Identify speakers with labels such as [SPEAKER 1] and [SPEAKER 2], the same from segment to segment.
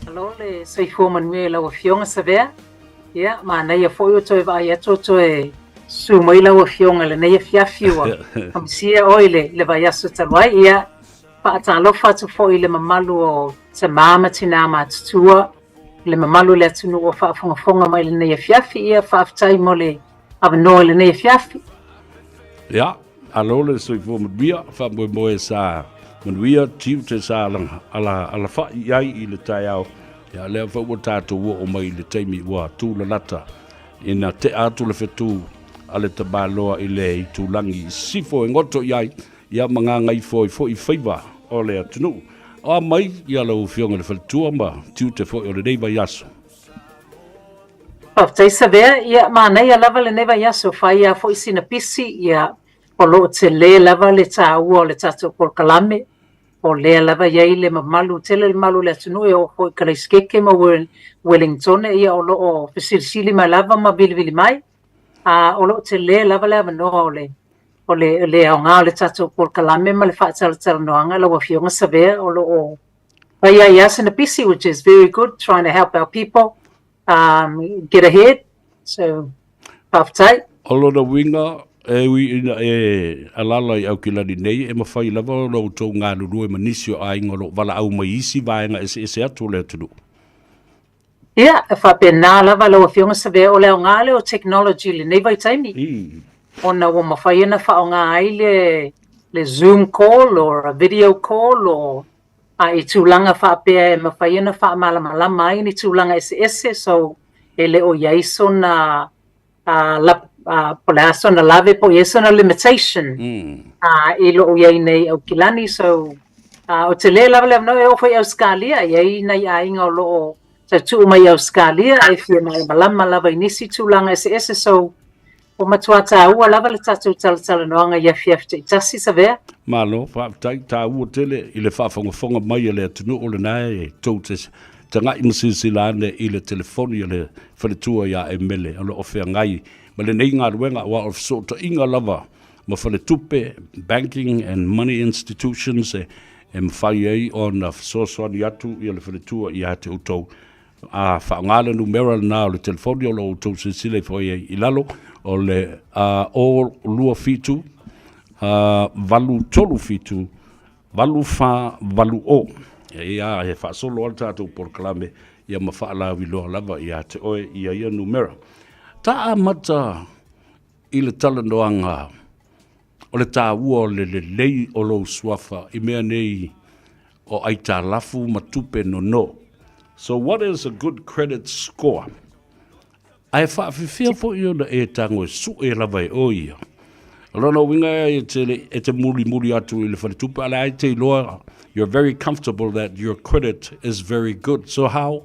[SPEAKER 1] Alo le soifua manue lau fionga savea. Ia, ma nei foi o toi vai ato toi su mai lau fionga le nei fiafiua. Amsia oile le vai aso talwai ia pa atalo fatu foi le mamalu o te mama tina ma tutua le mamalu le tunu o fa fonga mai le nei fiafi ia fa aftai mo le avno le nei fiafi.
[SPEAKER 2] Ja, alo le soifua manue fa mo sa manuia tiu te sa ala fa iai I le tai au ya le fa o tatu o mai le taimi wa tu la lata ina te atu le fetu ale te baloa I le I tu langi sifo ngoto iai ya manga ngai foi I faiva o le atunu a mai ya lo fionga le fetu amba tiu te foi o le nei vai aso
[SPEAKER 1] Te savea ia ma nei a lava le nei vai aso fa ia foi sina pisi ia o lo te le lava le tāua o le tatu por kalame o lea lava iai le mamalu tele le malu le atunu e o hoi kalaiskeke ma Wellington ia o loo fesilisili mai lava ma vilivili mai o loo te lea lava le avanoa o le aonga o le tatu por kalame ma le whaatalatala la wafionga savea o loo Ia in a PC, which is very good, trying to help our people get ahead. So, paftai.
[SPEAKER 2] Olo na winga alala I au kilani nei e mawhai lava lo tau ngā lulu e manisio a inga lo wala au mai isi vaenga ese atu le atunu.
[SPEAKER 1] Ia, e whapena lava lo fionga sabe o leo ngā leo technology le nei vai taimi. Ona wa mawhai na wha o ngā ai le Zoom call or a video call or I tūlanga whapea e mawhai na wha malama ai ni tūlanga ese so e leo iaiso na Polaso na lave po yeso na limitation ilo iai nei au kilani so o te le lava no e ofai Australia iai nei ainga o loo sa tu mai Australia e fia mai malama lava inisi tūlanga ese so o matuata ua lava le tatu talatala noanga ia fiafte tasi savea
[SPEAKER 2] Malo whaatai tā ua tele I le whaafonga mai le atunu o le nai tau tanga insilane I le telefoni le whaletua ia Emele alo ofea ngai ma le nei ngā ruenga wa of sota inga lava ma whaletupe banking and money institutions e mwhai ei o na sosoani atu I le whaletua ia te utau a whaangale numera na o le telefoni o lo utau sisile fwoi I lalo o le o lua fitu valu tolu fitu valu fa valu o ia he fa solo al tatu por clame ia ma fa la vilo lava ia te oe ia numera ta mata I le talanoanga o le tā ua o le lei o lo swafa I mea nei o ai tā lafu matupe no so what is a good credit score ai fa fia fo io na e tango su e lava o ia Lono winga e te muri atu I le whaletupa ala ai te loa you're very comfortable that your credit is very good so how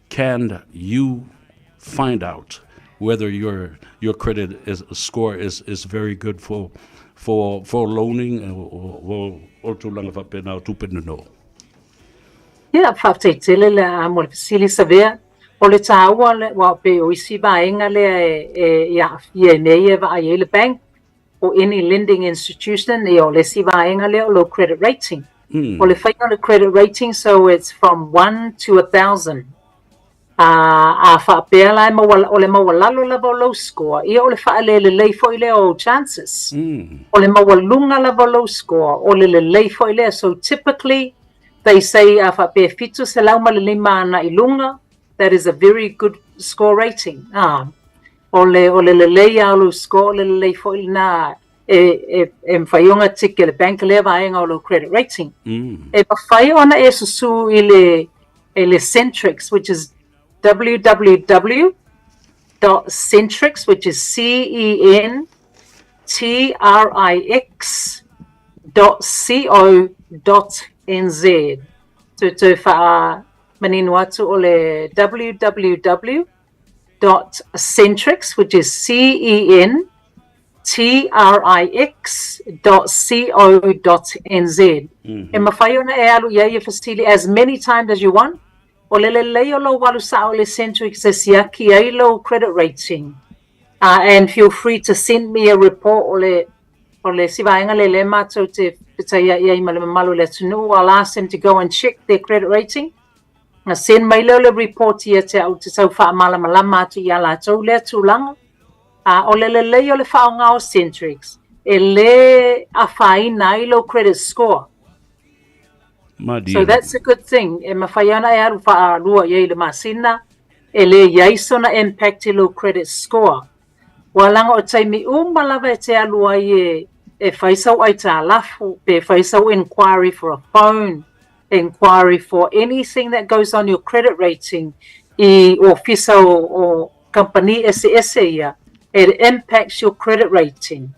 [SPEAKER 2] can you find out whether your credit score is very good for loaning or to langa fa pena tu pena no
[SPEAKER 1] Ia whafte tele le mo le fasili savea o le tāua le wa pe o isi vaenga le ia nei e va le bank or any lending institution o le si vaenga le o lo credit rating o le whainga le credit rating so it's from 1 to 1,000 a whapea lai o le mawalalo lava o low score ia o le whaale le leifo I le o chances o le mawalunga lava o low score o le leifo I le so typically they say a whapea fitu se lauma le lima ana I lunga that is a very good score rating o le leia o lo score le leifo I na e mwhaionga tike le bank le vaenga o lo credit rating e mawhai ona e susu I le Centrix which is www.centrix, which is CENTRIX.co.nz. To wha maninu atu o le www.centrix, which is CENTRIX.co.nz. E mawhai ona e alu ia facility as many times as you want. O le leo lo walu sa o le Centrix e siaki ai lo credit rating. And feel free to send me a report o le sivaenga le mato te pita ia I malu le tunu. I'll ask them to go and check their credit rating. Sen mai le report ia te au te tau wha malama atu ia la tau lea tūlanga. O le o le whaonga o Centrix. E le a whaina I lo credit score. So that's a good thing. E mawhaiana e aru wha lua iei le masina. E le iaisona impact I lo credit score. Walanga o taimi umalawa e te alua I e whaisau ai tā lafu. Pe whaisau inquiry for a phone. Inquiry for anything that goes on your credit rating. I ofisa o company SS ia. It impacts your credit rating.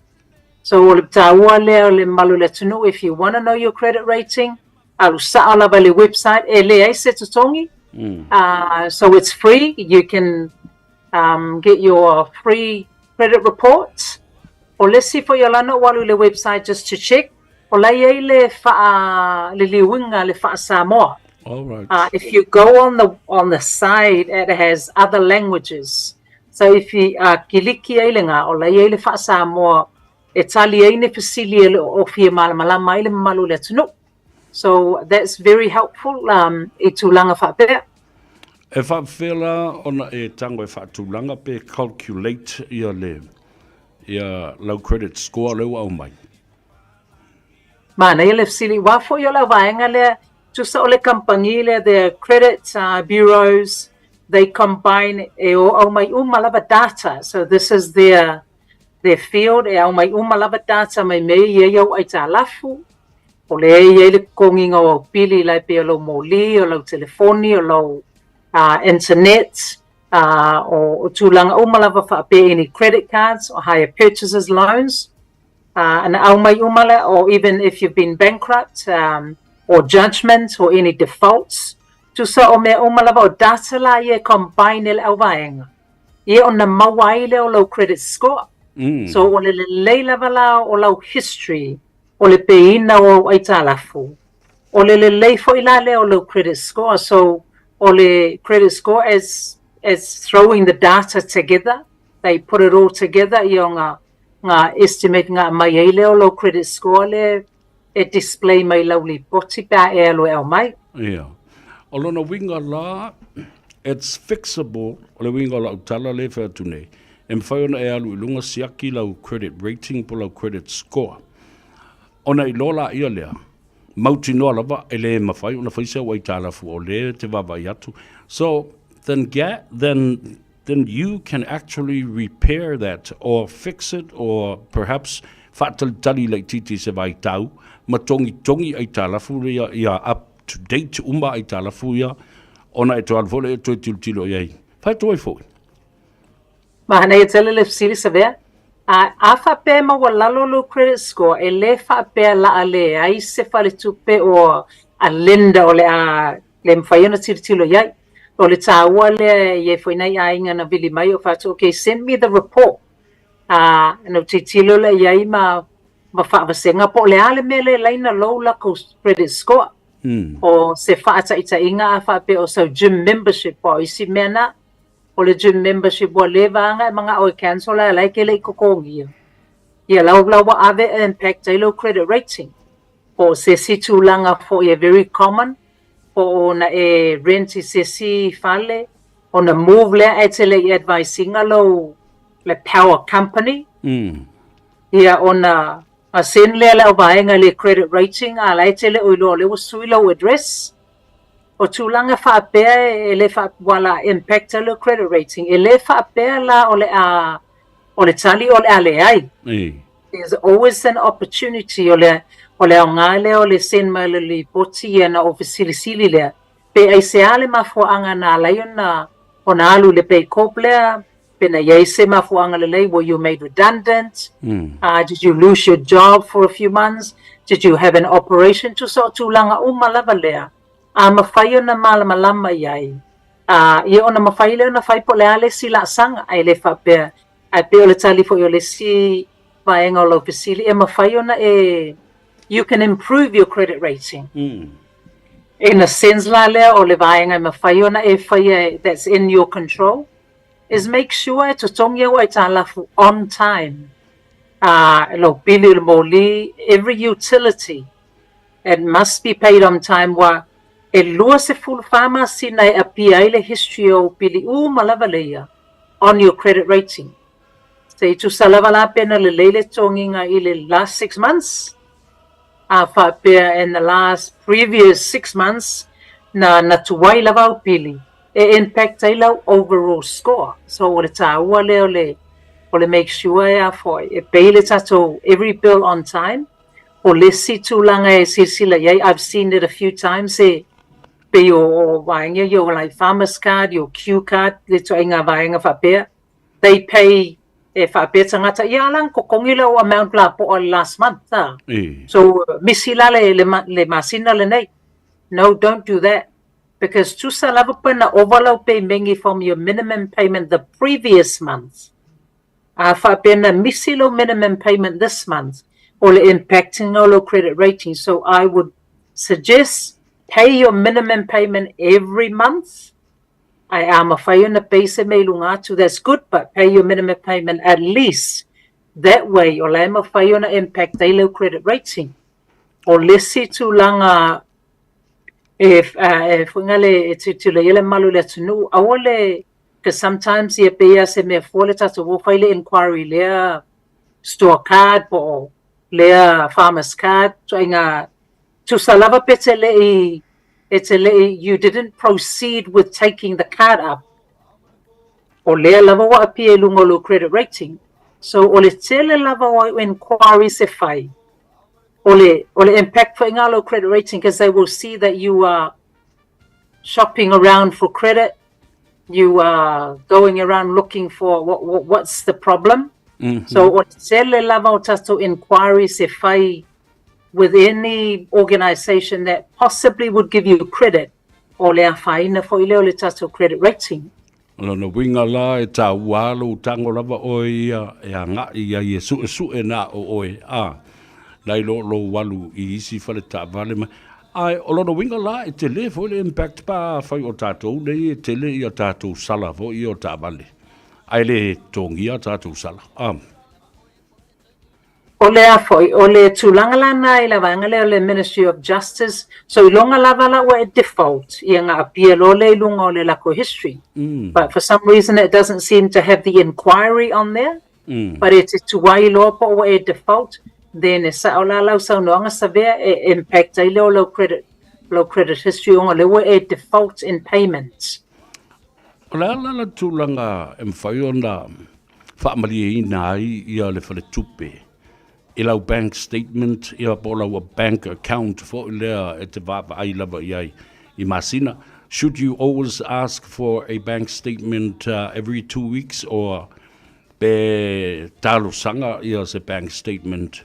[SPEAKER 1] So if you want to know your credit rating, alu saala le website ele se totongi. So it's free. You can get your free credit reports. Or let's see for your lana walu le website just to check. Or le liwinga le fa Samoa.
[SPEAKER 2] All right.
[SPEAKER 1] If you go on the side, it has other languages. So if you kiliki ailenga o lai ele fa Samoa e tali ai ne fasili ele o fia malama ile malu le tunu. So that's very helpful e tūlanga fa pe.
[SPEAKER 2] E fa fela ona e tango e fa tūlanga pe calculate ia low credit score leu au mai.
[SPEAKER 1] Mana ele fasili wafo yo la vaenga le tusa ole company le the credit bureaus. They combine au mai malava data. So this is their field. Au mai malava data mai me ia au ai tā lafu. O le ia le konginga o pili lai pe lo moli o lo telefoni o lo internet o tūlanga malava fa pe any credit cards or hire purchases loans. And au mai mala or even if you've been bankrupt or judgment or any defaults. Tusa o me malava o data la ia combine le au vaenga. Ia o na mawai le o low credit score. So o le leila la o low history. O le peina o ai tā lafu. O le fo ila le o low credit score. So o le credit score as throwing the data together. They put it all together. Ia o ngā estimate ngā mai ei le o low credit score le e display mai lau li poti pa e alo e au mai.
[SPEAKER 2] Yeah. Olona winga la, it's fixable. Ole winga la utala le whea tune. E mwhaiona e alu ilunga siaki lau credit rating po lau credit score. Ona I lola ia lea. Mauti noa lava e le mawhai. Ona whaisea wai tālafu o le te wawai atu. So then you can actually repair that or fix it or perhaps whaatalitali like titi se vai tau. Ma tongi ai tālafu ia up to date umba ai tālafu ia, ona e toa alfole e toi tilo iei. Whai toi fōi?
[SPEAKER 1] Mahana e tele le fsiri sa vea. A whape ma walalo lo credit score, e le whape la a le ai se whale tupe o a lenda o le mwhaiona tilo iei. O le tāua le ie whainai a inga na vili mai o whatu, okay, send me the report. No te tilo le iei ma whaawasenga po le ale me le leina low la ko credit score. O se whaata ita inga a whape o so gym membership o isi mena o le gym membership o le vanga e mga o cancel la like le kokongi ia lau wa ave impact ilo credit rating o se si tūlanga fo ia very common o na e rent I se si Fale o na move le e te le advising lo le power company ia o na a sen le o vaenga le credit rating a lai te le o le usui lo address o tūlanga whaapea e le wala impact le credit rating e le whaapea la o le tali o le ale ai. There's always an opportunity o le ngale o le sen mai le li poti e na o sili le pe ai se ale mafuanga na lai o na alu le pe koplea Pena yei se mafuanga lelei, were you made redundant? Did you lose your job for a few months? Did you have an operation? Tu so tūlanga umalava lea. Mawhai ona malamalama iai. Ia ona mawhai leo na whai po lea le sila sanga ai le whapea. Ai pe o le tali fo i o le si vaenga o lau pesili. E mawhai ona you can improve your credit rating. In a sense la lea o le vaenga mawhai ona whai that's in your control. Is make sure to tongia wa italafu on time. Lo bili moli every utility, it must be paid on time. Wa e lua se fulu fama sina e apia ile history o pili malava leia on your credit rating. Se tu salava la pena le leile tonginga ile last 6 months, a whapea in the last previous 6 months, na tuwai lava o pili, e impact ila overall score. So o le tāua leo le make sure e a foi, e peile tato every bill on time, o le si tūlanga e sila yei, I've seen it a few times, e pe o vaenga yo like farmer's card, your Q card, le to inga vaenga whapea, they pay e whapea tangata, ia lang ko kongila o amount la po last month, ta. So, misila le masina le nei. No, don't do that. Because tu sa lava pena overload pay mengi from your minimum payment the previous month. A whapea misilo minimum payment this month, or impacting all credit rating. So I would suggest pay your minimum payment every month. I am a whaiona pese me lungatu, that's good, but pay your minimum payment at least. That way, o le ma whaiona impact they low credit rating. O lesi tu langa if wingale to le yele malu le tunu, awole, because sometimes ye pay se me fole tatu wo whaile inquiry lea store card po lea farmer's card, so inga to salava petele you didn't proceed with taking the card up. O lea lava wa apie lungolo credit rating. So o le tele lava wa inquiry se fai. O le impact for ingalo credit rating, because they will see that you are shopping around for credit. You are going around looking for what's the problem. So o tele lava o tato inquiry se fai with any organization that possibly would give you credit, o lea whaina fo ile o le tato credit rating.
[SPEAKER 2] Lona winga la e tā walo tango lava oi ia e anga ia i su e na o oi lai lo walu i isi fale tā vale ma ai o lona winga la e te le fo le impact pa fai o tātou nei e te le i o tātou sala fo i o tā vale ai le tongi a tātou sala
[SPEAKER 1] O le afoi, o le tūlanga lana i la vanga leo le Ministry of Justice, so i longa lava la wa e default, i nga apia lo le lunga o le lako history. But for some reason it doesn't seem to have the inquiry on there, but it's to wai lo po wa e default, then e sa o la lau sa unoanga sa vea e impact ai leo low credit history onga le wa e default in payments.
[SPEAKER 2] O la tūlanga e mwhai o na whaamali e ina ai i a le whale tupe. I lau bank statement, i a pola a bank account fo lea e te vapa ai lava iai I masina. Should you always ask for a bank statement every 2 weeks or pe talo sanga i a se bank statement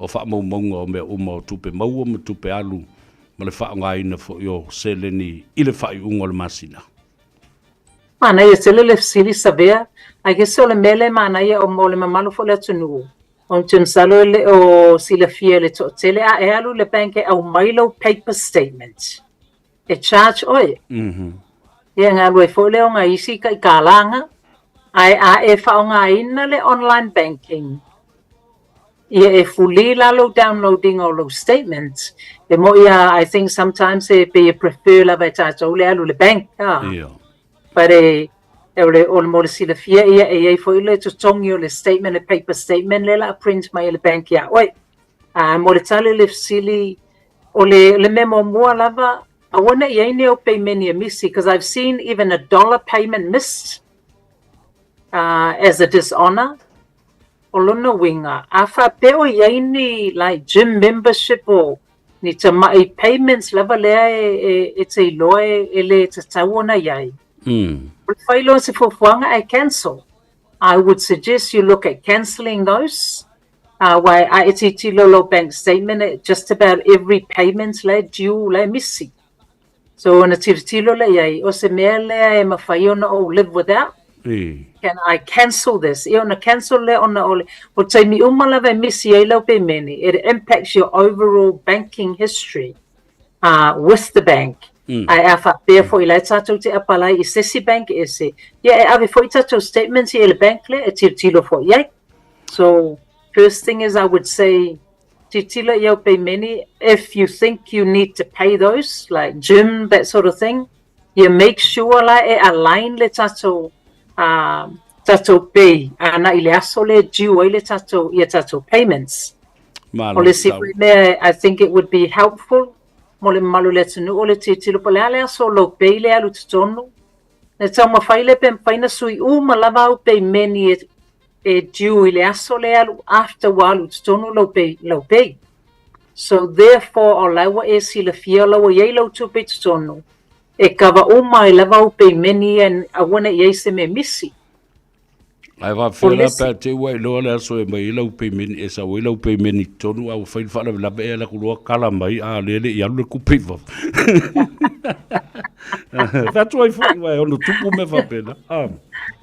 [SPEAKER 2] o wha maunga o mea uma o tupe maua me tupe alu ma le wha ngaina fo i o seleni I le wha I unga le masina.
[SPEAKER 1] Mana ia sele le sili savea, ai ke so le mele mana ia o mo le mamalu fo le tunu. On tun salo le o sila fie le to tele a e alu le banke au mailo paper statement. E charge oi. Ia ngā lue fo leo ngā isi ka I kālanga, ai a e whao ngā ina le online banking. Ia e fuli lalo downloading o lo statements. E mo ia, I think sometimes e pe prefer la vai tātou le alu le bank. But o le mo le sila fia ia e fo ile to tongi o le statement, le paper statement, le la print mai le bank ia. Oi, mo le tale le sili, o le memo mua lava, I wonder ia o pay many a missy, because I've seen even $1 payment missed as a dishonor. O lona winga, a wha peo ia like gym membership o ni te mai payments lava lea e te loe e le te tauona iai. I cancel. I would suggest you look at cancelling those. Why it's lolo bank statement, just about every payment le due le missy. So on a tilo le yai, o se mea le e mawhaiona o live without. Can I cancel this? E ona cancel le ona ole. O te mi umala ve missy e lau pe meni. It impacts your overall banking history with the bank. Ai a whapea fo I lai tātou te apalai I sesi bank e se. Ia e awe fo I tātou statements I le bank le e tilo fo iai. So first thing is I would say titila iau pay many, if you think you need to pay those, like gym, that sort of thing, you make sure like e align le tatou pay, ana ile aso le due le tatou payments. O le sifu me, I think it would be helpful, mo le malu le tunu o le titila pa le ale aso lo pay le alu tutonu, le tau mawhaile pe mpaina sui ma lava au pay many e due ile aso le alu after walu tutonu lo pay. So therefore, o lawa e sila fia lawa yei lau tupe tutonu, e kawa i lava au pay many and awana yei se me misi.
[SPEAKER 2] Ai va fela pa te wai lo le so e mai lau pe min e sa wai lau pe min tonu au fai fa la be la ku kala mai a le ya le ku piva. That's why for wai ono tupu me fa pena.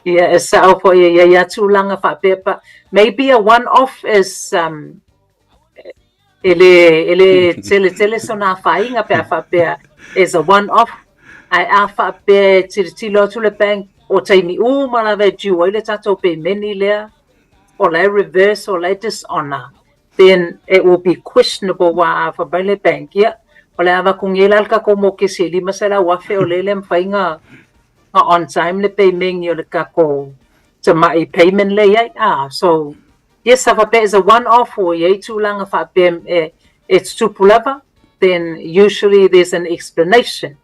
[SPEAKER 1] Yeah, it's out for ya tulanga fa pepa. Maybe a one off is ele tele sona fainga pe fa pe is a one off. Ai afa pe tilo to le bank o taimi mala ve due ile tato pe many lea or la reverse or la dishonor, then it will be questionable wa fa le bank ya o le ava kungela ka ko mo ke se lima sala wa fe o le mfainga on time le payment yo le ka ko to my payment le ya so yes fa pe is a one off or ye too long fa pe it's too pulava, then usually there's an explanation.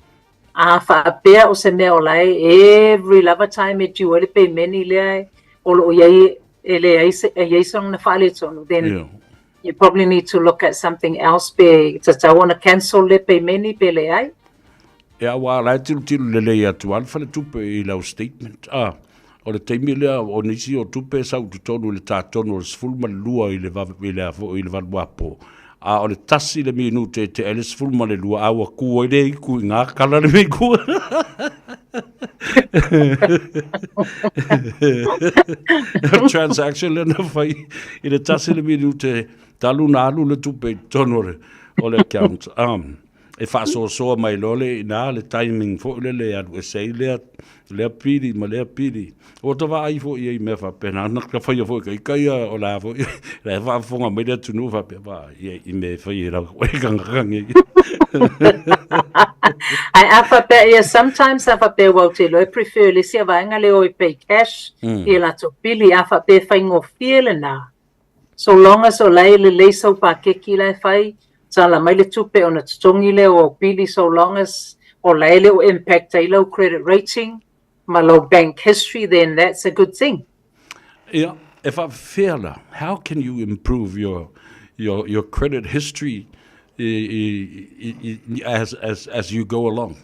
[SPEAKER 1] Fa pe o se me o lai every lava time it you will pay many le o ye ele ye song na fale tonu, then you probably need to look at something else pe I want to cancel le pay many pe le ai
[SPEAKER 2] ya wa la tilu le ya tu al fale tupe I lau statement o le taimi le o nisi o tupe sa tu tonu le ta tonu le full malua I le va ile va wapo o le tasi le minute te eles full mal le lua awa ku ile ku nga kala le me ku transaction le na fai ile tasi le minute talu na alu le tupe tonu o le account e fa so mai lole na le timing fo le adu sei le pili ma le pili o to va ai fo I me fa pena na ka fa fo kai o la fo le va fo nga me tu no va pe va I me fa I la o gang
[SPEAKER 1] I afa pe sometimes afa pe wa te lo prefer le sia va nga le o pay cash I la to pili afa pe fa ngo fiele na so long as o le so pa ke ki la fai la mai le tupe ona tongi le o pili so long as o le o impact a low credit rating ma low bank history, then that's a good thing.
[SPEAKER 2] Yeah, if I fail, how can you improve your credit history as you go along?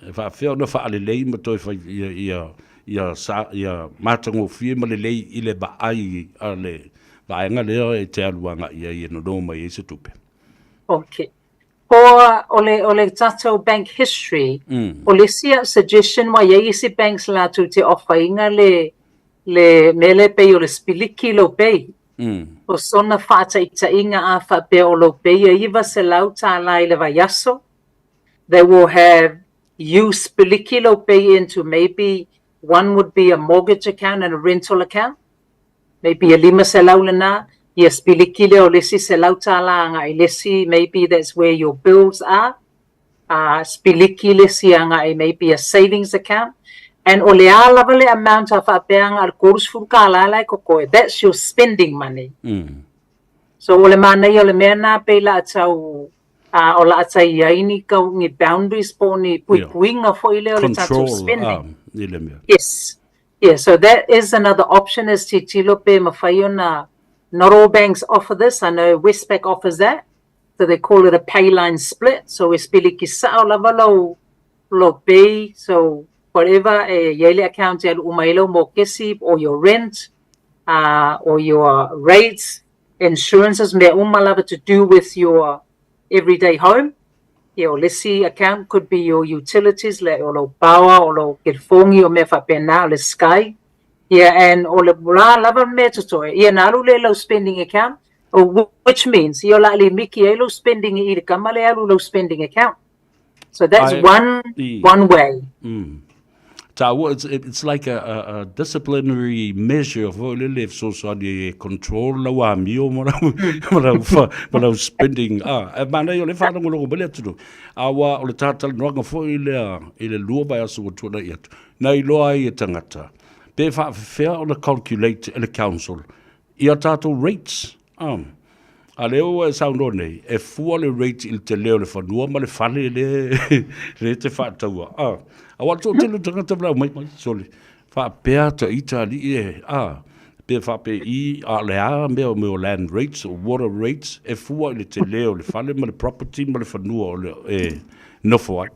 [SPEAKER 2] If I fail, no fa le lei ma to fa ia matango fie ma le lei ile ba ai ale ba nga le te aluanga ia no mai se tupe.
[SPEAKER 1] Okay. For ole tato bank history, ole sia suggestion wa ye isi banks la tu te ofainga le mele pe ole spiliki lo pe. O sona fata ita inga afa pe o lo pe iva se lauta la ile vayaso. They will have you spiliki lo pe into maybe one would be a mortgage account and a rental account. Maybe a lima se laulana. Yes, pilikile o lesi se lautala nga lesi, maybe that's where your bills are. Spilikile si anga maybe a savings account. And o le lava le amount of apeanga al kurus furkala like kokoe. That's your spending money. So o le mana o le mena pe la atau o la atai yaini ka ngi boundaries po ni puinga fo ile o le tatu spending. Yes. Yeah, so that is another option is titilo pe mafayona. Not all banks offer this. I know Westpac offers that. So they call it a pay line split. So we spiliki sao lava lo pay. So whatever yele account yel umailo mo kesip or your rent or your rates, insurances me umalava to do with your everyday home. Your lesi account could be your utilities like or lo power or lo gelfongi or me fa pena le sky. Yeah, and all the lava metotoy. Yeah, nalu le low spending account, which means you're likely Mickey low spending either kamale low spending account. So that's one way.
[SPEAKER 2] it's like a disciplinary measure for the life so the control la wa mio mo spending mana yo le fa no lo bele tu awa o le tata no fo ile lua ba so tu na yet na ilo ai tangata pe fa fair on the calculate the council ia tato rates a leo e sauno nei e fua le rate il te leo le fanua ma le fale le te whātaua a watu te lu tangata blau mai soli wha pēr ta Italy pe wha pe I a le a meo land rates or water rates e fua le te leo le fale ma le property ma le fanua o le nofo ai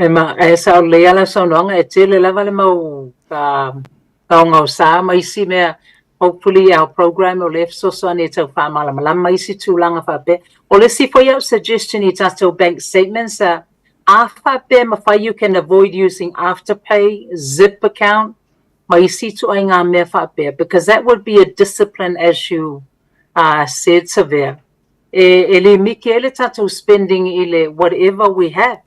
[SPEAKER 1] ma e sa le ala sononga e tele lava le mau ka ngau sa mai si mea hopefully our program will have so on it of malama isi tulanga fa be or let's see for your suggestion it has to bank statements after them if you can avoid using afterpay zip account mai isi tu ainga me fa be because that would be a discipline as you said severe ele mikele tato spending ile whatever we have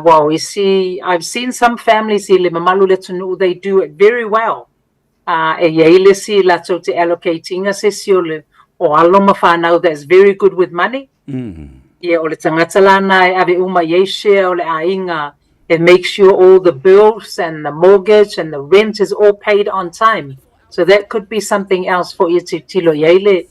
[SPEAKER 1] well we see I've seen some families ile mamalu letunu they do it very well e yeile si la to allocating assessiole o aloma whanau that's very good with money yeah o le tangata lana e ave uma ye share o le ainga it makes sure all the bills and the mortgage and the rent is all paid on time so that could be something else for you to tilo yeile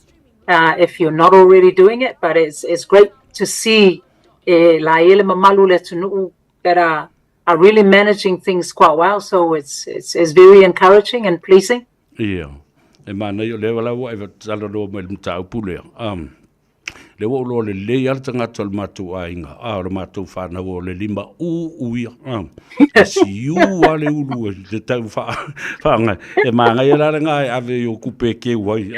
[SPEAKER 1] if you're not already doing it but it's great to see la ele mamalu le tunu that are really managing things quite well, so it's very encouraging and pleasing.
[SPEAKER 2] Yeah, e mana yo le wala wa e tala no me mta upule le wo lo le yar tanga tol matu ainga o matu fa na wo le lima uia si you wale ulu de ta fa nga e manga yela nga ave yo kupe ke wai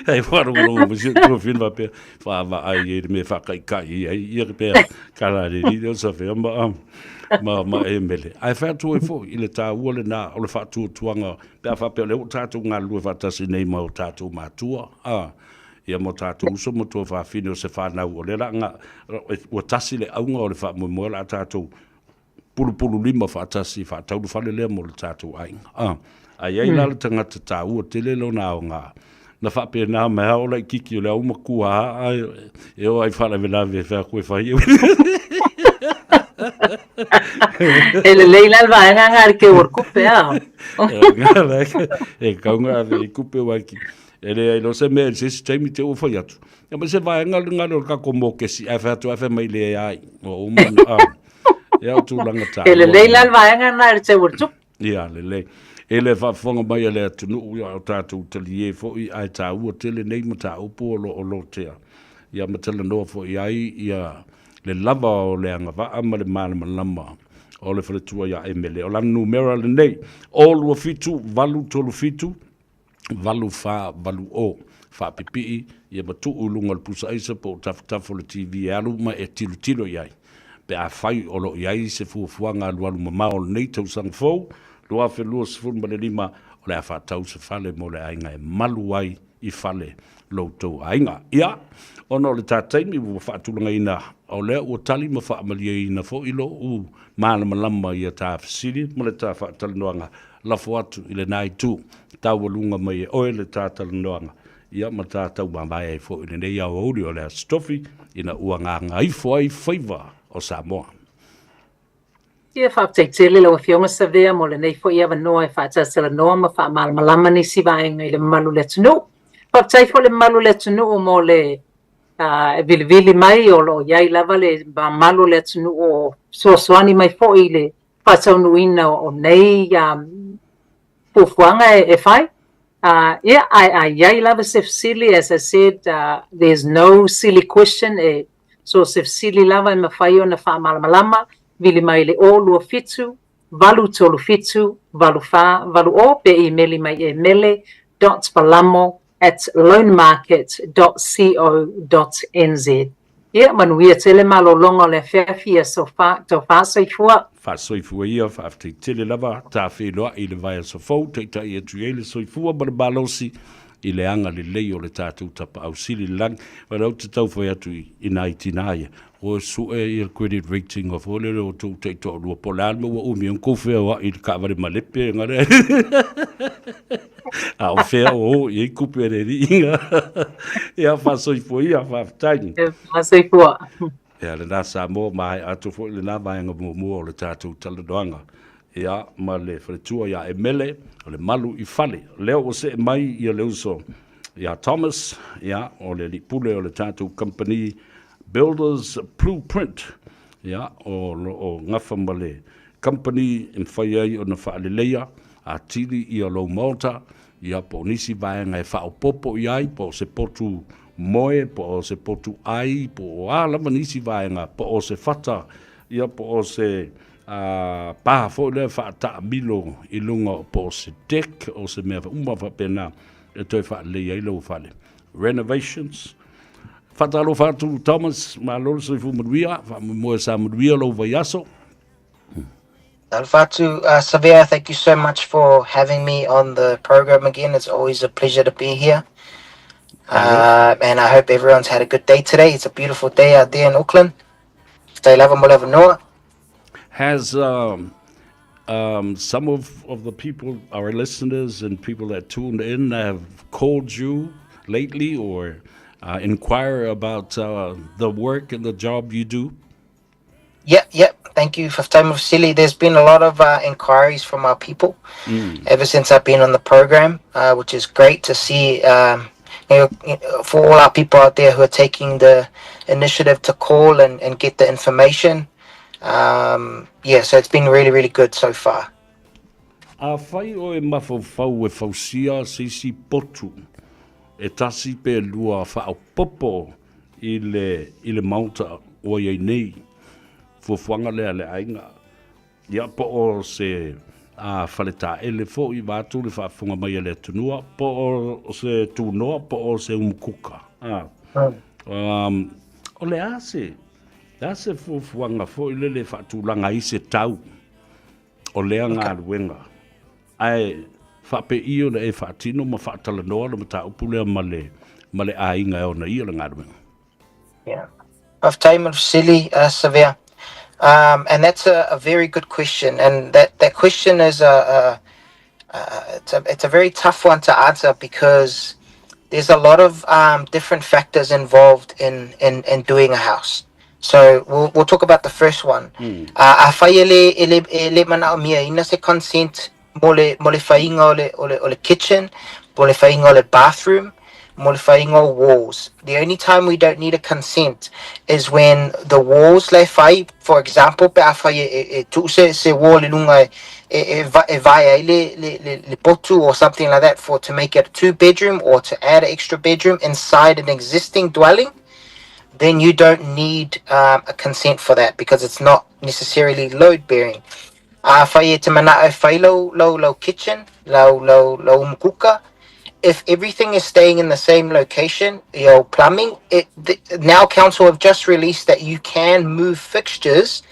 [SPEAKER 2] ai fora no você tu fin va pe fa va ai me fa kai ai pe kala de dio so fe ma Emele ai fa tu fo ile ta wole na o le fa tu tuanga pe fa pe le ta tu nga lu fa ta sinei ma ta tu matua ia mo ta tu so mo to fa fino se fa na o le la nga o tasi le au nga o le fa mo la ta tu pulu lima fa tasi fa ta du fa le mo ta tu ai ai la tanga ta u te le lo na nga na fa pe na ma o la kiki le uma ku e o ai fa la vela ve fa ku fa
[SPEAKER 1] ele leila va nga ke or ku pe
[SPEAKER 2] e ka nga ve ku pe wa ki ele ai lo se me se temi te o fa ya tu ya ma se va nga ka como que si a fa tu a fa mai le ai o ya tu langa ta
[SPEAKER 1] ele leila va nga te or tu
[SPEAKER 2] ya le ele fa fonga mai ele tunu o tatu tali fo I ai ta u tele nei mata o polo o lotea ia matala no fo ai ia le lava o le anga va ama le malama o le fletua ia Emele o la numero le nei o lu fitu valu tolu fitu valu fa valu o fa pipi ia matu ulunga le pusa isa po taftafu le TV alu ma e tilo iai pe a fai o lo iai se fuafuanga alu mama o nei tau sang fo lo afe lo sfun ba le lima o le afa tau se fale mo le ainga e malu ai I fale lo tau ainga ia ono le tatai mi wo fa tulunga ina o le o tali ma fa amalia ina fo ilo u malama ia ta fasili mo le ta fa talnoanga la fo atu ile nai tu tau lunga mai o le ta talnoanga ia ma ta tau ba mai fo ile nei au o le stofi ina uanga ngai fo ai favor o Samoa.
[SPEAKER 1] Ia whaapteitele lau whionga savea mo le nei fo ia wanoa e whaatasela noa ma wha malama ni si vaenga I le malu le tunu. Whaaptei fo le malu le tunu mo le vili mai o lo iai lava le malu le tunu o soani mai fo I le whaataunuina o nei pufuanga e whai. Yeah, iai lava se silly as I said, there's no silly question. So se silly lava ma whai o na wha malama vili mai le o lua fitu, valu tolu fitu, valu fa, valu o pe emaili mai emele.palamo@loanmarket.co.nz. Ia manuia tele malo longo le fefia so fa to fa soifua.
[SPEAKER 2] Fa soifua ia fa afte tele lava ta fe loa I le vai so fo te ta ia tuele soifua ba balosi i le anga le lei o le tātou tapa au sili lang. Wala au te tau whai atu i nai tinaia. O su i le credit rating of ole o tau te tau lua po le alme wa umi on kowhea wa i le kāware malepe ngare. A o whea o i kupe re ri inga. Ia whasoi po ia whaftaini.
[SPEAKER 1] Masai pua.
[SPEAKER 2] Ia le nā Samoa mai atu fo le nā vaenga mua o le tātou taladoanga. Ia ma le whaletua ia Emele o le Malu i Fale. Leo o se mai ia leo so. Ia Thomas, ia o le lipule o le tātou company Builders Blueprint. Ia o ngafa ma le company in whai ai o na whaaleleia a tili ia lo Malta. Ia po nisi vaenga e whaopopo iai po se potu moe, po o se potu ai, po o alama nisi vaenga, po o se fata, ia po o se paha fo le whaata milo i lunga po o se deck, o se mea umma whapena e toi whaalei ai lau whale. Renovations. Whatalo whatu Thomas, ma lolo se fu maruia, whamoe sa maruia lau vai aso.
[SPEAKER 3] Alfatu, Savia, thank you so much for having me on the program again. It's always a pleasure to be here. And I hope everyone's had a good day today. It's a beautiful day out there in Auckland. Stay lava mo noa.
[SPEAKER 2] Has some of the people, our listeners and people that tuned in, have called you lately or inquire about the work and the job you do?
[SPEAKER 3] Yep. Thank you for time of silly. There's been a lot of inquiries from our people ever since I've been on the program, which is great to see. For all our people out there who are taking the initiative to call and get the information. So it's been really, really good so far.
[SPEAKER 2] A whai o e mawhau e whausia sisi potu e tasi pe lua whao popo i le mauta o iei nei fuafuanga lea le ainga. Ia po o se whaleta ele fo i wātu le whaafunga mai le tunua, po o se tūnoa, po o se umkuka. O le ase fuafuanga fo i le whaatulanga i se tau o lea ngā ruenga. Ai whape i o le e whaatino ma whaatala noa le mata upulea ma le ainga o na i o le ngā ruenga.
[SPEAKER 3] Yeah. Of time of silly, Savia. And that's a very good question, and that question is it's a very tough one to answer because there's a lot of different factors involved in doing a house. So we'll talk about the first one. A whaiele ele mana o mia ina se consent mole whainga o le kitchen, mole whainga o le bathroom, mole whainga walls. The only time we don't need a consent is when the walls le whai, for example, pe a whai e tu se wall i lunga e vai le potu or something like that to make it a 2-bedroom or to add an extra bedroom inside an existing dwelling, then you don't need a consent for that because it's not necessarily load bearing. Whai te mana e whai lo kitchen, lo mkuka. If everything is staying in the same location, plumbing, now council have just released that you can move fixtures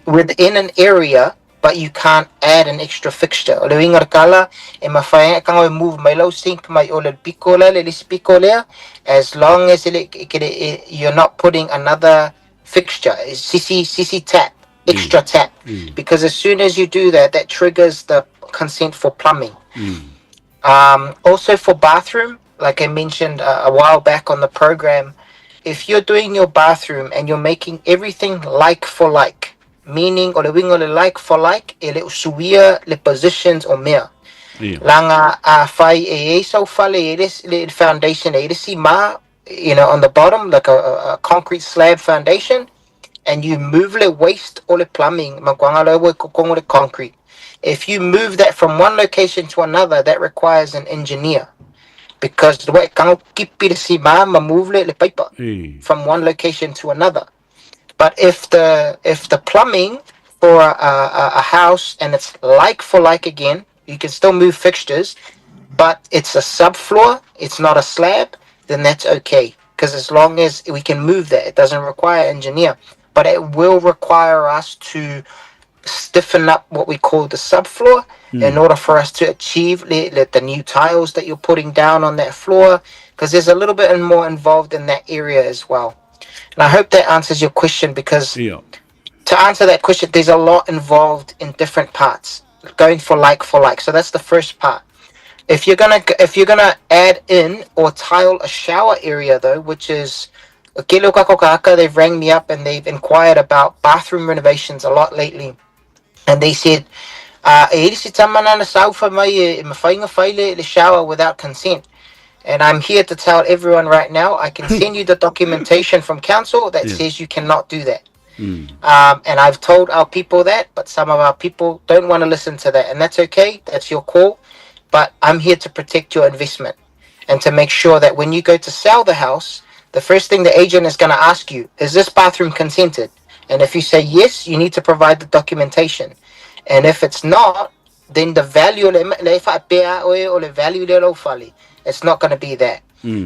[SPEAKER 3] within an area, but you can't add an extra fixture. O le winga kala e mawhaenga kanga move my low sink my o le pikola le pikola, as long as you're not putting another fixture, CC tap, extra tap, because as soon as you do that, that triggers the consent for plumbing. Also for bathroom, like I mentioned a while back on the program, if you're doing your bathroom and you're making everything like for like, meaning o le wingo le like for like, e le usuia le positions o mea. Langa a whai e so fale le foundation e si ma, on the bottom, like a concrete slab foundation, and you move le waste o le plumbing, maguanga le kongo le concrete. If you move that from one location to another, that requires an engineer. Because the way move le paper from one location to another. But if the plumbing for a house and it's like for like again, you can still move fixtures, but it's a subfloor, it's not a slab, then that's okay. Because as long as we can move that, it doesn't require engineer. But it will require us to stiffen up what we call the subfloor in order for us to achieve the new tiles that you're putting down on that floor, because there's a little bit more involved in that area as well. And I hope that answers your question, because
[SPEAKER 2] Yeah.
[SPEAKER 3] to answer that question, there's a lot involved in different parts, going for like for like. So that's the first part. If you're gonna add in or tile a shower area though, which is they've rang me up and they've inquired about bathroom renovations a lot lately, and they said, the shower without consent. And I'm here to tell everyone right now, I can send you the documentation from council that
[SPEAKER 2] Yeah.
[SPEAKER 3] says you cannot do that. And I've told our people that, but some of our people don't want to listen to that, and that's okay. That's your call. But I'm here to protect your investment and to make sure that when you go to sell the house, the first thing the agent is going to ask you, is this bathroom consented? And if you say yes, you need to provide the documentation. And if it's not, then the value, it's not going to be there.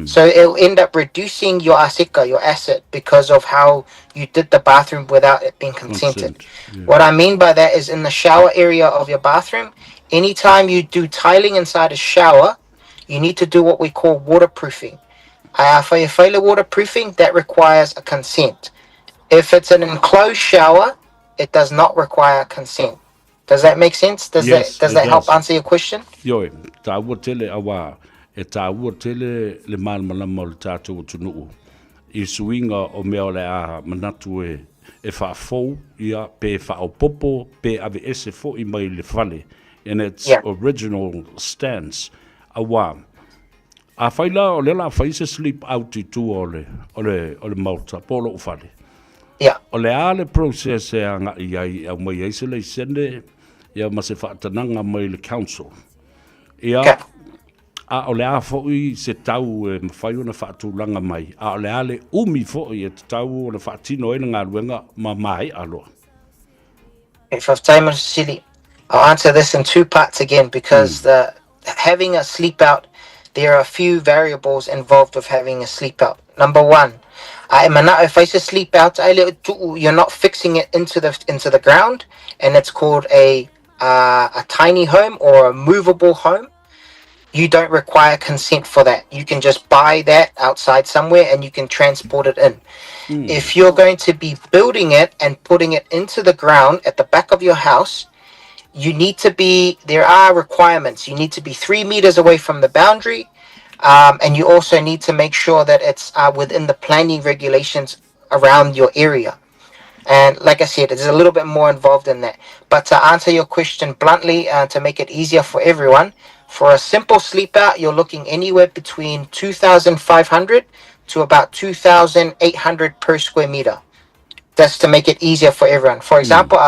[SPEAKER 3] So it'll end up reducing your asika, your asset, because of how you did the bathroom without it being consented.
[SPEAKER 2] Consent, yeah.
[SPEAKER 3] What I mean by that is in the shower area of your bathroom, anytime you do tiling inside a shower, you need to do what we call waterproofing. For your Fale waterproofing, that requires a consent. If it's an enclosed shower, it does not require consent. Does that make sense?
[SPEAKER 2] Yes,
[SPEAKER 3] Does
[SPEAKER 2] it
[SPEAKER 3] that help
[SPEAKER 2] does.
[SPEAKER 3] answer your question?
[SPEAKER 2] Yo, ta ua tele awa, ta ua tele le malmalama o le tātou tunuu. I suinga o mea o le a manatu e whaafou ia pe whaopopo pe ave ese fo I mai le Fale in its
[SPEAKER 3] Yeah.
[SPEAKER 2] original stance. Awa, a whaila o le la whaise sleep out I tu o le mauta, polo o Fale.
[SPEAKER 3] Yeah.
[SPEAKER 2] O le ale process e anga I ai au mai eise le sende ia ma se whaatananga mai le council. Ia,
[SPEAKER 3] Okay.
[SPEAKER 2] a o le a fo'i se tau e mawhai o na whaatulanga mai. A o le ale umi fo'i e te tau o na whaatino e na ngā ruenga ma mai aloa.
[SPEAKER 3] If I've time silly, I'll answer this in two parts again, because having a sleep out, there are a few variables involved with having a sleep out. Number one, if I say sleep out, you're not fixing it into the ground, and it's called a tiny home or a movable home. You don't require consent for that. You can just buy that outside somewhere and you can transport it in. If you're going to be building it and putting it into the ground at the back of your house, there are requirements. You need to be 3 meters away from the boundary, and you also need to make sure that it's within the planning regulations around your area. And like I said, there's a little bit more involved in that. But to answer your question bluntly, to make it easier for everyone, for a simple sleep out, you're looking anywhere between 2,500 to about 2,800 per square meter. That's to make it easier for everyone. For example,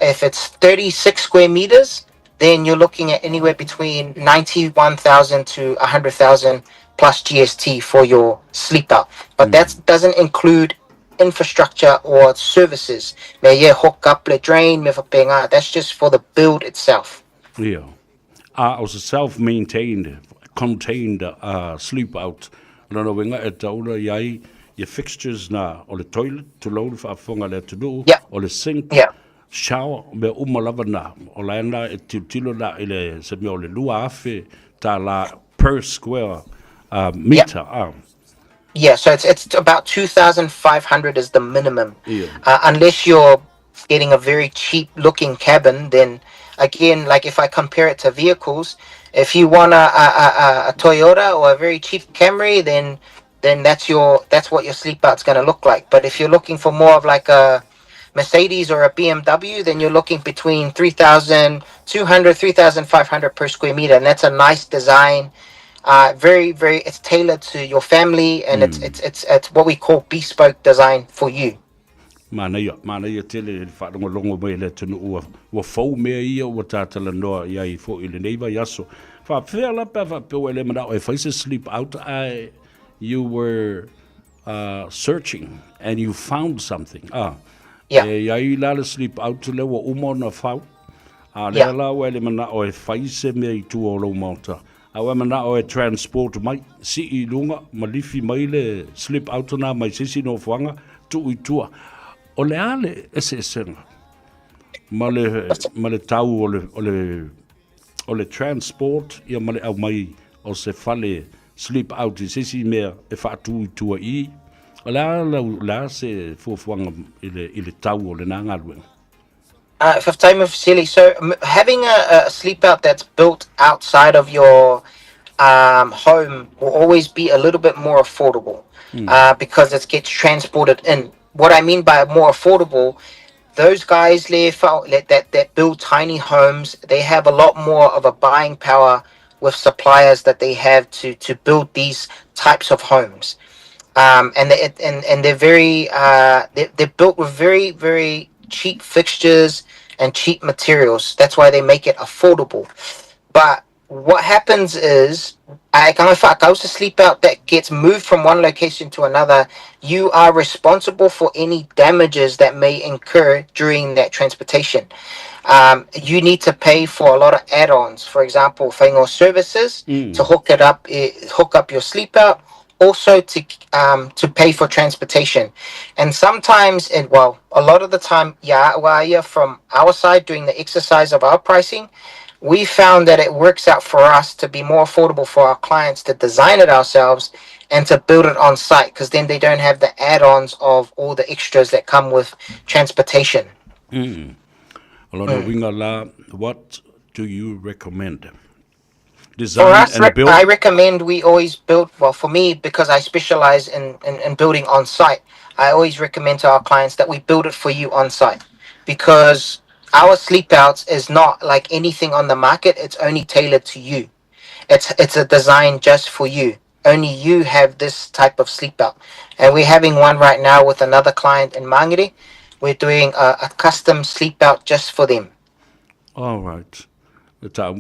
[SPEAKER 3] if it's 36 square meters, then you're looking at anywhere between 91,000 to 100,000 plus GST for your sleep out. But that doesn't include infrastructure or services. Hook up the drain, that's just for the build itself.
[SPEAKER 2] Yeah. A o se self-maintained, contained sleep out. Lana wenga e taula iai ia fixtures na o le toilet, tu lau le whaafonga le tunu,
[SPEAKER 3] Yeah.
[SPEAKER 2] o le sink,
[SPEAKER 3] Yeah.
[SPEAKER 2] shower, me umalava na. O la ena e tiutilo na ile se mea o le lua afe ta la per square meter.
[SPEAKER 3] Yeah, so it's about 2,500 is the minimum.
[SPEAKER 2] Yeah.
[SPEAKER 3] Unless you're getting a very cheap looking cabin, then again, like if I compare it to vehicles, if you want a Toyota or a very cheap Camry, then that's what your sleep out's going to look like. But if you're looking for more of like a Mercedes or a BMW, then you're looking between 3,200, 3,500 per square meter, and that's a nice design. Very, very, it's tailored to your family, and it's what we call bespoke design for you.
[SPEAKER 2] Mana ia tele wharongo mai le tunu ua fau mea ia ua tātala noa ia I fo I le neiva yaso. Whawhea la pa whapeo ele mana o e whaise sleep out, you were searching and you found something.
[SPEAKER 3] Yeah.
[SPEAKER 2] Ia la le sleep out le ua umo na whau.
[SPEAKER 3] Yeah.
[SPEAKER 2] Le la o ele mana o e whaise mea I tu o lau mauta. Awa mana o e transport mai, si I lunga, malifi mai le sleep out na mai sisi no whanga, tu I tua. O le ale ese esenga. Male tau o le transport ia male au mai o se fale sleep out I sisi mea e whaatu I tua I la se fuafuanga I le tau o le nanga luenga.
[SPEAKER 3] Fifth time of silly. So having a sleep out that's built outside of your home will always be a little bit more affordable because it gets transported in. What I mean by more affordable, those guys that build tiny homes, they have a lot more of a buying power with suppliers that they have to build these types of homes. And they're they're built with very very cheap fixtures and cheap materials. That's why they make it affordable. But what happens is, I was to sleep out that gets moved from one location to another. You are responsible for any damages that may incur during that transportation. You need to pay for a lot of add-ons. For example, whaingo services to hook up your sleep out. Also to pay for transportation, and sometimes, and well, a lot of the time, yeah, from our side doing the exercise of our pricing, we found that it works out for us to be more affordable for our clients to design it ourselves and to build it on site, because then they don't have the add-ons of all the extras that come with transportation.
[SPEAKER 2] Winga la, what do you recommend?
[SPEAKER 3] For
[SPEAKER 2] Design
[SPEAKER 3] us,
[SPEAKER 2] and build?
[SPEAKER 3] I recommend we always build, well, for me, because I specialize in building on site, I always recommend to our clients that we build it for you on site, because our sleep outs is not like anything on the market. It's only tailored to you. It's a design just for you. Only you have this type of sleep out. And we're having one right now with another client in Mangere. We're doing a custom sleep out just for them.
[SPEAKER 2] All right. So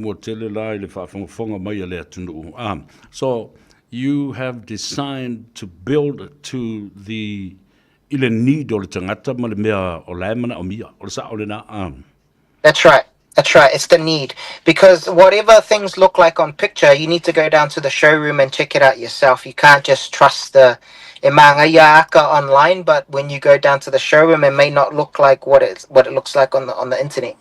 [SPEAKER 2] you have designed to build to the ile need o le tangata ma le mea o laimana o mia o le sa o le na
[SPEAKER 3] That's right. That's right. It's the need. Because whatever things look like on picture, you need to go down to the showroom and check it out yourself. You can't just trust the Emanga online, but when you go down to the showroom, it may not look like what it looks like on the internet.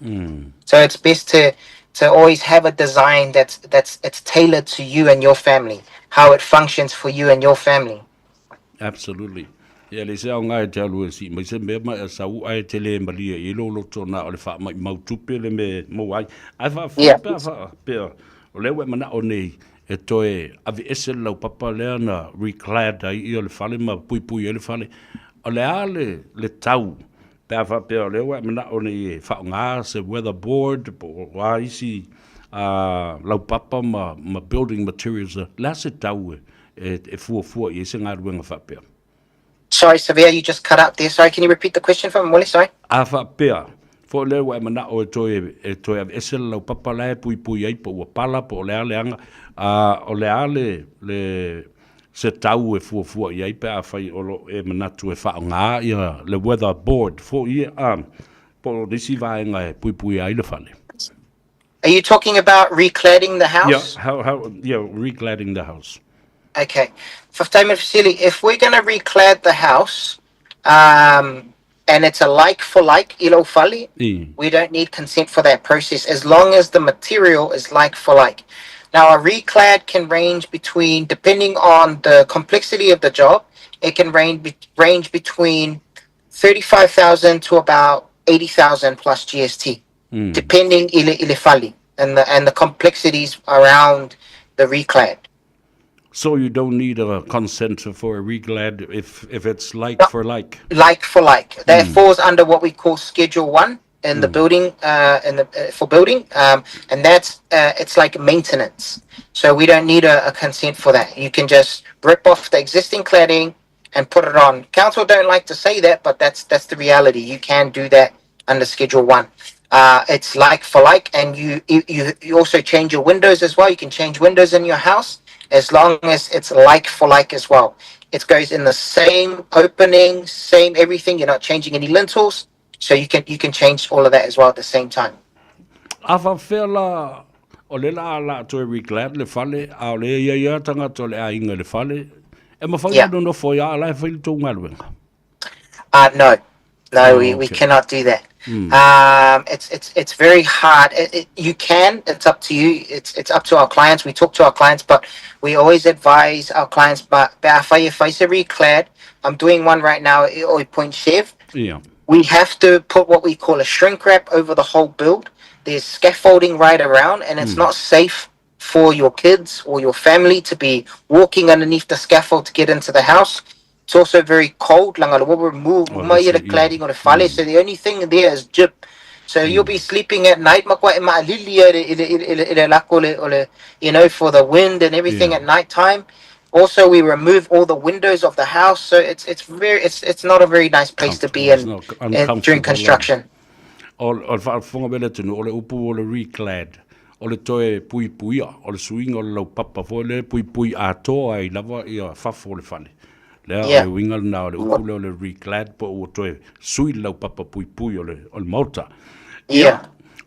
[SPEAKER 3] So it's best to always have a design it's tailored to you and your family, how it functions for you and your family.
[SPEAKER 2] Absolutely. Ia le se au ngai te alu si mai se me ma sa u ai te le mali e lo lo tona o le fa mai mau tupe le me mo ai ai fa
[SPEAKER 3] Yeah.
[SPEAKER 2] pe o le we mana o nei e toe avi ese lau papa le na reclad ai o le fale ma pui pui e le fale o le ale le tau pe fa pe o le we mana o nei fa nga se weatherboard po wa isi lau papa ma building materials la se tau e fu e se nga ruenga fa pe
[SPEAKER 3] Sorry, Severe, you just cut out there. Sorry, can you repeat the question from Molly? Sorry.
[SPEAKER 2] Afa pea. Fo le wa mana o toe esel lau papa lai pui pui ai po pala po le anga o le ale le se tau e fu ai pe afai o lo e mana tu e fa nga ia le weather board fo ia po disi vai nga pui pui ai le fale.
[SPEAKER 3] Are you talking about recladding the house?
[SPEAKER 2] Yeah, recladding the house.
[SPEAKER 3] Okay. If we're going to reclad the house, and it's a like for like, ilo fale, we don't need consent for that process as long as the material is like for like. Now, a reclad can range between, depending on the complexity of the job, it can range between 35,000 to about 80,000 plus GST, depending ile fale and the complexities around the reclad.
[SPEAKER 2] So you don't need a consent for a reclad if it's like for like.
[SPEAKER 3] Like for like, that falls under what we call Schedule 1 in the building, for building, and that's it's like maintenance. So we don't need a consent for that. You can just rip off the existing cladding and put it on. Council don't like to say that, but that's the reality. You can do that under Schedule 1. It's like for like, and you also change your windows as well. You can change windows in your house as long as it's like for like as well. It goes in the same opening, same everything. You're not changing any lintels, so you can change all of that as well at the same time.
[SPEAKER 2] Afa fela o le la to reclad le fale a le ia tanga to le ainga le fale e ma fa no no fo ya la fa to ngalwenga.
[SPEAKER 3] No, we cannot do that. It's very hard. It's up to you. It's up to our clients. We talk to our clients, but we always advise our clients. But if I say reclad, I'm doing one right now. Or point chef.
[SPEAKER 2] Yeah.
[SPEAKER 3] We have to put what we call a shrink wrap over the whole build. There's scaffolding right around, and it's not safe for your kids or your family to be walking underneath the scaffold to get into the house. It's also very cold. We'll remove
[SPEAKER 2] Oh,
[SPEAKER 3] the
[SPEAKER 2] that's it, yeah.
[SPEAKER 3] cladding or the fale. So the only thing there is jip. So you'll be sleeping at night, for the wind and everything
[SPEAKER 2] Yeah.
[SPEAKER 3] at night time. Also, we remove all the windows of the house, so it's not a very nice place to be
[SPEAKER 2] Comfortable. It's not
[SPEAKER 3] in during
[SPEAKER 2] uncomfortable.
[SPEAKER 3] construction.
[SPEAKER 2] O whaafonga mele tunu, o le upu o le reclad, o le toe pui puia, o le swing o le lau papa fo le pui pui atoa ai lava i a whafo le whale. Lea o
[SPEAKER 3] Yeah.
[SPEAKER 2] le wingal na o le upu le o le reclad, po o toe sui lau papa pui pui o le mauta.
[SPEAKER 3] Yeah.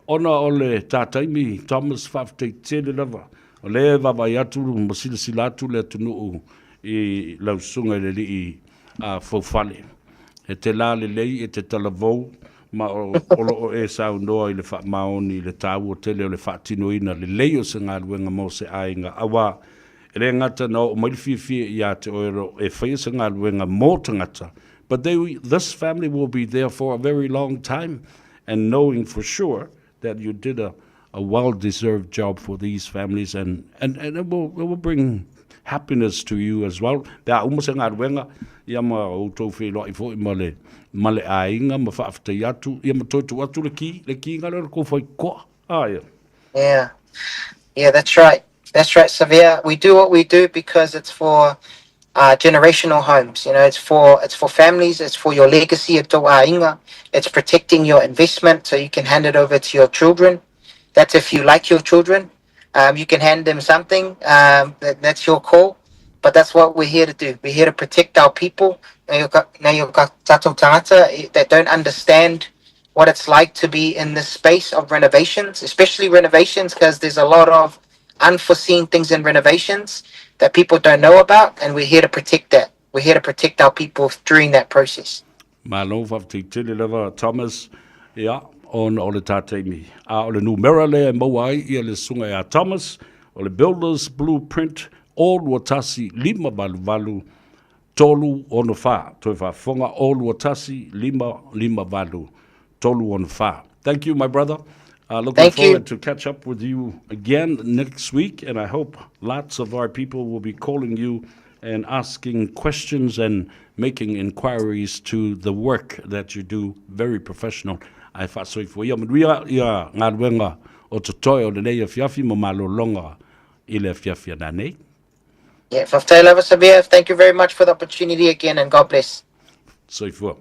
[SPEAKER 2] Ona o le tātaimi Thomas whaaftei tele lava, o le vavai atu, masila sila atu le tunu i lau sunga le li i a fawhale. E te la le lei e te talavou, ma o lo e sau noa i le wha maoni le tāu o tele o le wha tinoina le lei o se ngā luenga mo se ainga awa e le ngata no o mailifia i a te oero e whaia se ngā luenga mō tangata, but this family will be there for a very long time, and knowing for sure that you did a well-deserved job for these families, and it will bring happiness to you as well. Pea umase ngā ruenga, ia ma o tau whelo i fo i male ainga, ma whaaftai atu, ia ma toitu atu le ki ngā reo ko whai koa.
[SPEAKER 3] Yeah. Yeah, that's right. That's right, Severe. We do what we do because it's for generational homes. It's for families. It's for your legacy. It's protecting your investment so you can hand it over to your children. That's if you like your children. You can hand them something. That's your call. But that's what we're here to do. We're here to protect our people. Now you've got tatou tangata that don't understand what it's like to be in this space of renovations, especially renovations, because there's a lot of unforeseen things in renovations that people don't know about, and we're here to protect that. We're here to protect our people during that process.
[SPEAKER 2] Malu whaaftai tele lava Thomas, ia, on o le tātaimi. O le numera le mauai ia le sunga ia Thomas, o le Builder's Blueprint, all watasi lima valu, tolu ono wha, toi whafonga, all watasi lima valu, tolu ono wha. Thank you, my brother. Looking forward to catch up with you again next week, and I hope lots of our people will be calling you and asking questions and making inquiries to the work that you do. Very professional. Ai whaasoi fo ia manuia ia ngā ruenga o te toi o le nei a fiafi mo malo longa i le fiafi ana nei.
[SPEAKER 3] Yeah, Faftai Lava Sabir, thank you very much for the opportunity again, and God bless.
[SPEAKER 2] Soifua.